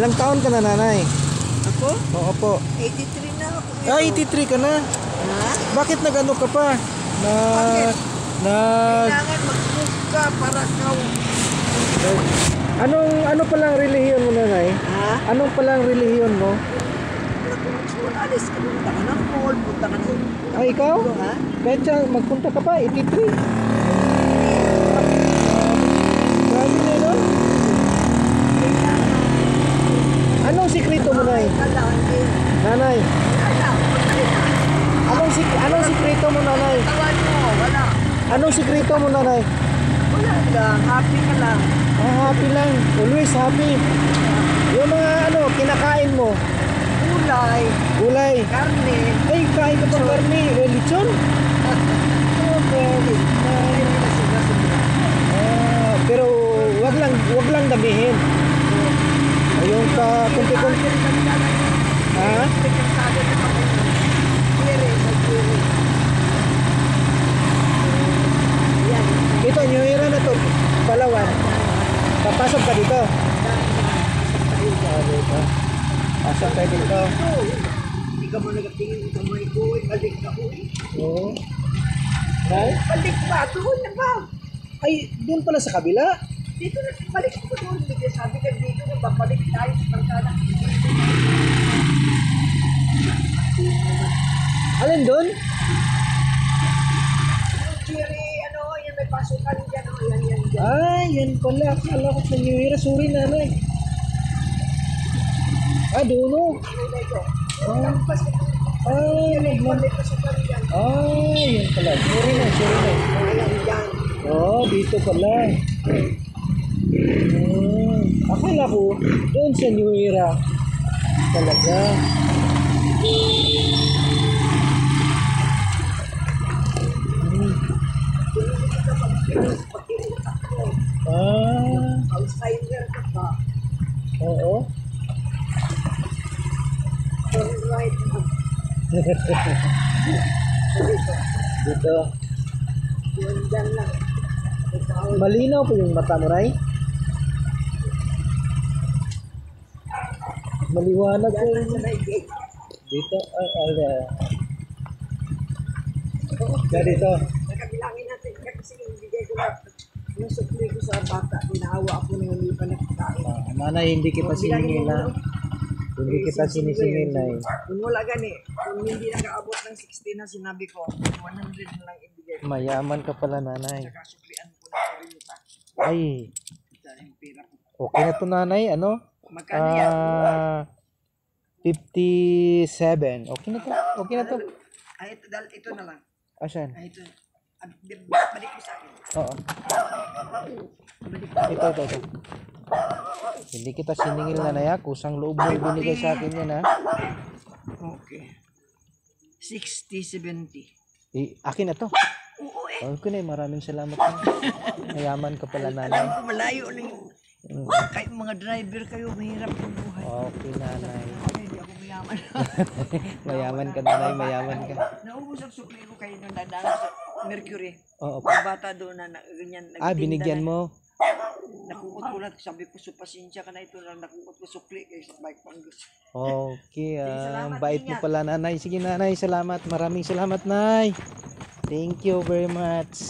Ilang taon ka na, nanay? Ako? Oo po. 83 na ako. 83 ka na. Ha? Bakit nag-ano ka pa? Bakit? Nag... Kailangan mag-move ka para ikaw. Ano palang relihiyon mo, nanay? Ha? Anong palang relihiyon mo? Alis ka, punta ka ng mall, punta ka ng... Ay, ikaw? Ha? Kahit siya, magpunta ka pa, 83. Grabe na yun. Anong sikreto mo, nay? Nanay, anong sikreto mo, nanay? Tawan mo, wala. Anong sikreto mo, nanay? Wala lang, happy ka lang. Happy lang. Always happy. Yung mga kinakain mo. Gulay, Gulay. karne. Ay, kain ka pa karne. Lechon? Okay. Pero wag lang damihin. Yung kunti-kunti. Ha? Ito, New Era na to. Palawan. Papasok ka dito. Dito. Pasok tayo dito. Hindi ka mo nagatingin ng kamay ko, balik ka ko. Oo. Nay? Balik ba? Doon na ba? Ay, doon pala sa kabila. Dito na, balik ko doon. Hindi sabi ka dito na babalik tayo sa pangkala. Alin doon? Jerry, yan may pasukan dyan. Yan. Ay, yan pala. Akala ko sa New Era. Sorry, nanay. Doon o. Lampas ka doon. Ay, May pasukan dyan. Ay, yan pala. Sorry na. Ayan dyan. Dito pala. Akala ko doon sa New Era. Talaga. Outsider ka ba? Oo. Turn right. Dito. Yun dyan lang. Malinaw po yung mata mo, Ray. Maliwanag po Dyan lang yung... sa may gate. Dito. Dito. Nakabilangin natin kasi bigay ko na yung supli ko sa bata. Pinahawa ako ng hindi pa nakakain. Nanay, hindi kita siningil na. Hindi kita sinisingil na eh. Kung wala gani, kung hindi nakaabot ng 60 na sinabi ko, 100 na lang ibigay ko. Mayaman ka pala, nanay. Saka suplian ko na rin ito. Ay, Dahil yung pera ko. okay na to, nanay. Magkano yan? 57. Okay na to. Okay na to. Ay, ito na lang. Asan? Ay, ito. Balik mo sa akin. Oo. Ito. Hindi kita siningil, nanay, ha. Kusang loob mo binigay sa akin yan, ha. Okay. 60, 70. Akin na to. Oo eh. Okay na, maraming salamat. Mayaman ka pala, nanay. Alam ko malayo na yung kahit mga driver kayo, mahirap yung buhay. Okay, nanay. Hindi ako mayaman. Mayaman ka, nanay. Mayaman ka. Naubos ang sukli ko kayo nung dadaan sa Mercury. Oo. Yung bata doon na ganyan. Binigyan mo. Nakukot ko lang. Sabi ko, pasensya ka na ito lang. Nakukot ko sukli kayo sa bike pang gusto. Okay, Salamat, bait mo ingat. pala, nanay. Sige, nanay, salamat. Maraming salamat, nay. Thank you very much.